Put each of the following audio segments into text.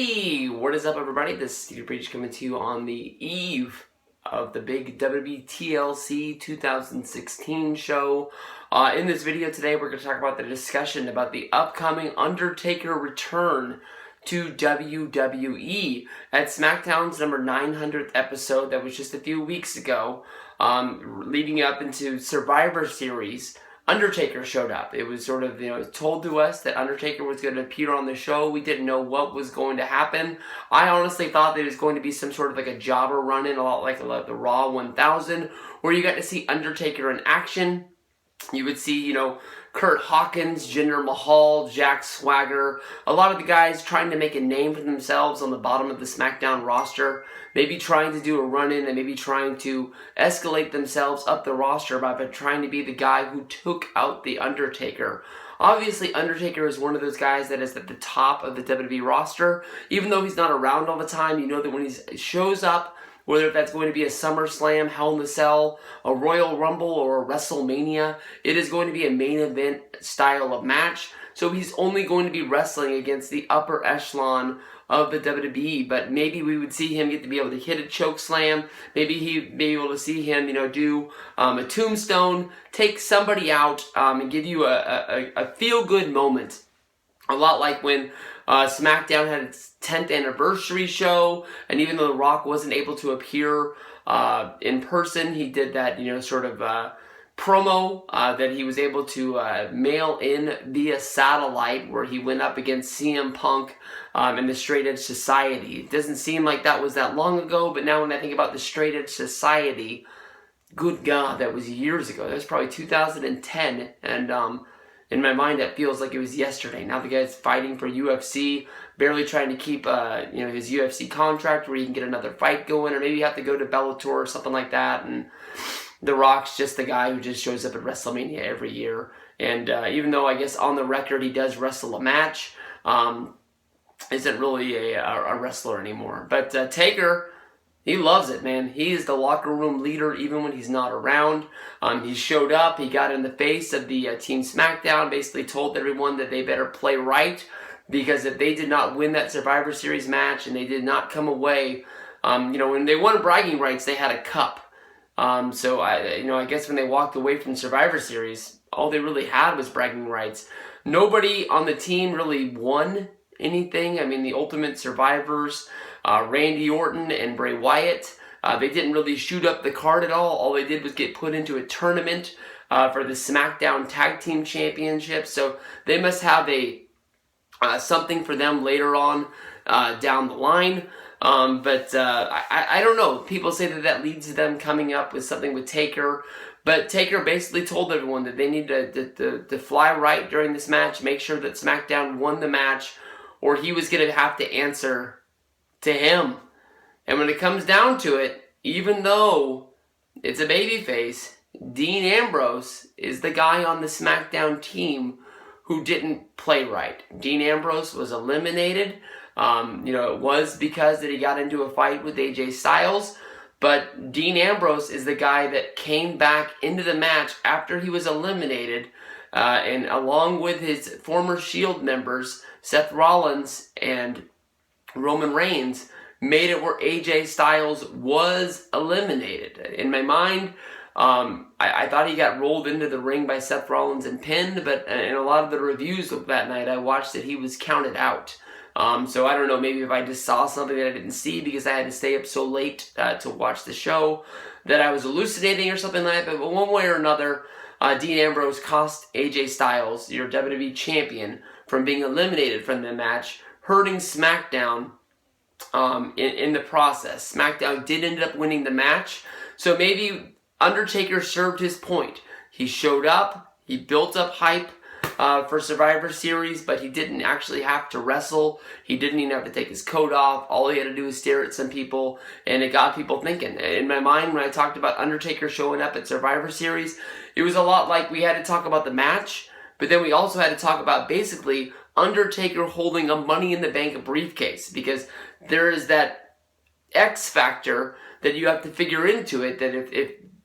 Hey, what is up everybody? This is Steve Breach coming to you on the eve of the big WWE TLC 2016 show. In this video today, we're going to talk about the discussion about the upcoming Undertaker return to WWE at Smackdown's number 900th episode that was just a few weeks ago, leading up into Survivor Series. Undertaker showed up. It was sort of, told to us that Undertaker was going to appear on the show. We didn't know what was going to happen. I honestly thought that it was going to be some sort of like a jobber run-in, a lot like the Raw 1000, where you got to see Undertaker in action. You would see, Kurt Hawkins, Jinder Mahal, Jack Swagger, a lot of the guys trying to make a name for themselves on the bottom of the Smackdown roster, maybe trying to do a run-in and maybe trying to escalate themselves up the roster by trying to be the guy who took out The Undertaker. Obviously, Undertaker is one of those guys that is at the top of the WWE roster. Even though he's not around all the time, you know that when he shows up, whether that's going to be a SummerSlam, Hell in a Cell, a Royal Rumble, or a WrestleMania, it is going to be a main event style of match. So he's only going to be wrestling against the upper echelon of the WWE, but maybe we would see him get to be able to hit a choke slam. Maybe he'd be able to see him, do a tombstone, take somebody out, and give you a feel-good moment. A lot like when Smackdown had its 10th anniversary show, and even though The Rock wasn't able to appear in person, he did that, promo that he was able to mail in via satellite, where he went up against CM Punk in the Straight Edge Society. It doesn't seem like that was that long ago, but now when I think about the Straight Edge Society, good God, that was years ago. That was probably 2010, and in my mind, that feels like it was yesterday. Now the guy's fighting for UFC, barely trying to keep, his UFC contract where he can get another fight going, or maybe you have to go to Bellator or something like that. And The Rock's just the guy who just shows up at WrestleMania every year. And even though I guess on the record he does wrestle a match, isn't really a wrestler anymore. But Taker, he loves it, man. He is the locker room leader even when he's not around. He showed up. He got in the face of the Team Smackdown, basically told everyone that they better play right, because if they did not win that Survivor Series match and they did not come away, when they won bragging rights, they had a cup. So I guess when they walked away from Survivor Series, all they really had was bragging rights. Nobody on the team really won anything. I mean, the Ultimate Survivors, Randy Orton and Bray Wyatt, they didn't really shoot up the card at all. All they did was get put into a tournament for the Smackdown Tag Team Championship. So they must have something for them later on down the line. But I don't know. People say that leads to them coming up with something with Taker. But Taker basically told everyone that they need to fly right during this match, make sure that SmackDown won the match, or he was going to have to answer to him. And when it comes down to it, even though it's a babyface, Dean Ambrose is the guy on the SmackDown team who didn't play right. Dean Ambrose was eliminated. It was because that he got into a fight with AJ Styles, but Dean Ambrose is the guy that came back into the match after he was eliminated, and along with his former Shield members, Seth Rollins and Roman Reigns, made it where AJ Styles was eliminated. In my mind, I thought he got rolled into the ring by Seth Rollins and pinned, but in a lot of the reviews of that night, I watched that he was counted out. So I don't know, maybe if I just saw something that I didn't see because I had to stay up so late to watch the show, that I was hallucinating or something like that. But one way or another, Dean Ambrose cost AJ Styles, your WWE champion, from being eliminated from the match, hurting SmackDown in the process. SmackDown did end up winning the match, so maybe Undertaker served his point. He showed up, he built up hype for Survivor Series, but he didn't actually have to wrestle. He didn't even have to take his coat off. All he had to do was stare at some people, and it got people thinking. In my mind, when I talked about Undertaker showing up at Survivor Series, it was a lot like we had to talk about the match, but then we also had to talk about basically Undertaker holding a Money in the Bank briefcase, because there is that X factor that you have to figure into it, that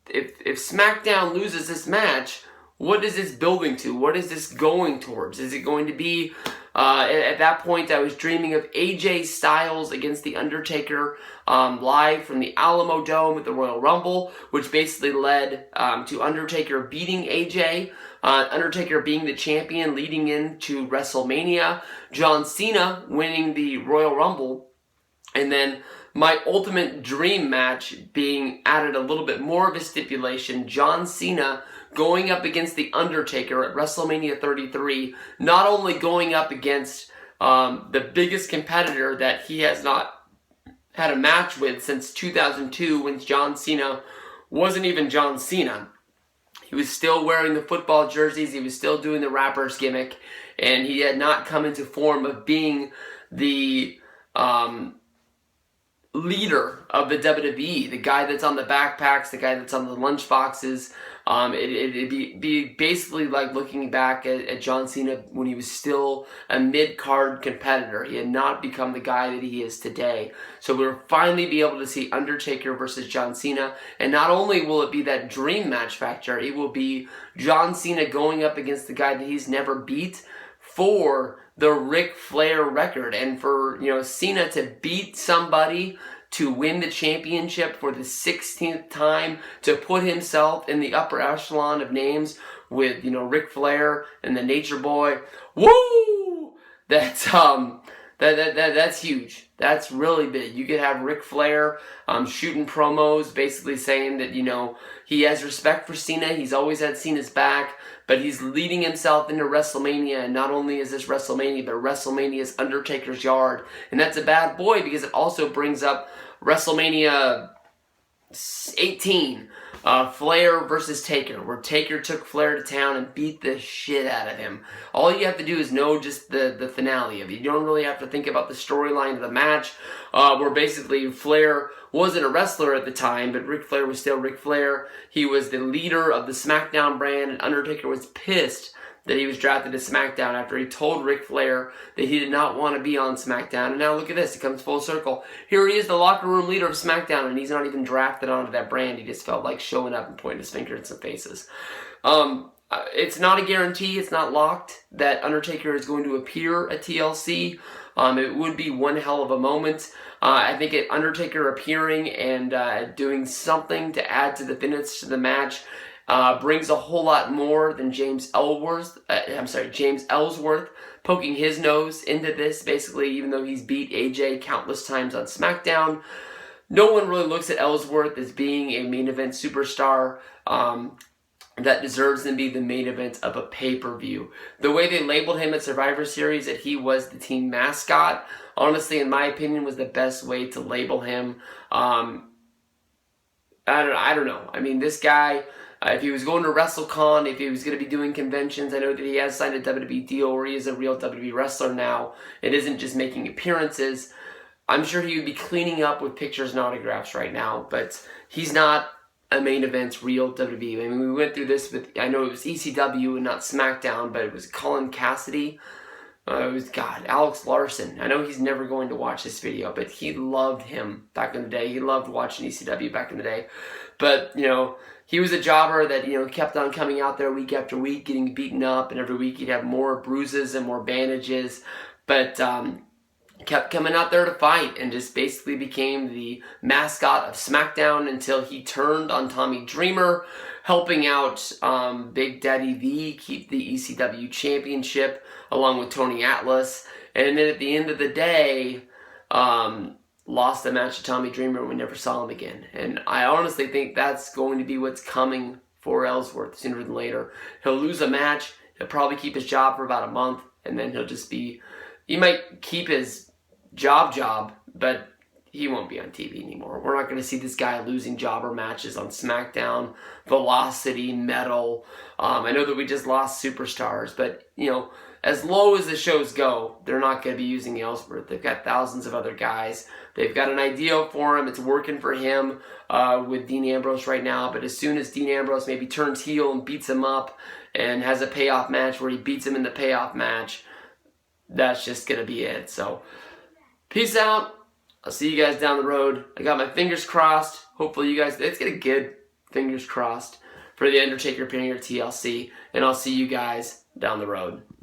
if SmackDown loses this match, what is this building to? What is this going towards? Is it going to be At that point, I was dreaming of AJ Styles against The Undertaker live from the Alamo Dome at the Royal Rumble, which basically led to Undertaker beating AJ, Undertaker being the champion leading into WrestleMania, John Cena winning the Royal Rumble, and then my ultimate dream match being added a little bit more of a stipulation, John Cena going up against The Undertaker at WrestleMania 33, not only going up against the biggest competitor that he has not had a match with since 2002 when John Cena wasn't even John Cena. He was still wearing the football jerseys, he was still doing the rapper's gimmick, and he had not come into form of being the leader of the WWE, the guy that's on the backpacks, the guy that's on the lunch boxes. It'd be basically like looking back at John Cena when he was still a mid-card competitor. He had not become the guy that he is today. So we'll finally be able to see Undertaker versus John Cena. And not only will it be that dream match factor, it will be John Cena going up against the guy that he's never beat for the Ric Flair record. And for, Cena to beat somebody to win the championship for the 16th time, to put himself in the upper echelon of names with, Ric Flair and the Nature Boy. Woo! That's that's huge. That's really big. You could have Ric Flair shooting promos, basically saying that, he has respect for Cena. He's always had Cena's back, but he's leading himself into WrestleMania. And not only is this WrestleMania, but WrestleMania is Undertaker's yard. And that's a bad boy because it also brings up WrestleMania 18, Flair versus Taker, where Taker took Flair to town and beat the shit out of him. All you have to do is know just the finale of it. You don't really have to think about the storyline of the match, where basically Flair wasn't a wrestler at the time, but Ric Flair was still Ric Flair. He was the leader of the Smackdown brand, and Undertaker was pissed that he was drafted to Smackdown after he told Ric Flair that he did not want to be on Smackdown. And now look at this, it comes full circle. Here he is, the locker room leader of Smackdown, and he's not even drafted onto that brand. He just felt like showing up and pointing his finger at some faces. It's not a guarantee, it's not locked that Undertaker is going to appear at TLC. It would be one hell of a moment. I think Undertaker appearing and doing something to add to the finish to the match brings a whole lot more than James Ellsworth poking his nose into this, basically, even though he's beat AJ countless times on SmackDown. No one really looks at Ellsworth as being a main event superstar that deserves to be the main event of a pay-per-view. The way they labeled him at Survivor Series, that he was the team mascot, honestly, in my opinion, was the best way to label him. I don't know. I mean, this guy, if he was going to WrestleCon, if he was going to be doing conventions, I know that he has signed a WWE deal where he is a real WWE wrestler now. It isn't just making appearances. I'm sure he would be cleaning up with pictures and autographs right now, but he's not a main event real WWE. I mean, we went through this with, I know it was ECW and not SmackDown, but it was Colin Cassidy. It was, Alex Larson. I know he's never going to watch this video, but he loved him back in the day. He loved watching ECW back in the day. But, he was a jobber that, kept on coming out there week after week, getting beaten up, and every week he'd have more bruises and more bandages. But, kept coming out there to fight and just basically became the mascot of SmackDown until he turned on Tommy Dreamer, helping out Big Daddy V keep the ECW championship along with Tony Atlas. And then at the end of the day, lost the match to Tommy Dreamer and we never saw him again. And I honestly think that's going to be what's coming for Ellsworth sooner than later. He'll lose a match, he'll probably keep his job for about a month, and then he'll just be, he might keep his job, but he won't be on TV anymore. We're not going to see this guy losing jobber matches on SmackDown, Velocity, Metal. I know that we just lost superstars, but, as low as the shows go, they're not going to be using Ellsworth. They've got thousands of other guys. They've got an idea for him. It's working for him with Dean Ambrose right now, but as soon as Dean Ambrose maybe turns heel and beats him up and has a payoff match where he beats him in the payoff match, that's just going to be it. So, peace out. I'll see you guys down the road. I got my fingers crossed. Hopefully you guys, let's get a good fingers crossed for The Undertaker appearing at TLC. And I'll see you guys down the road.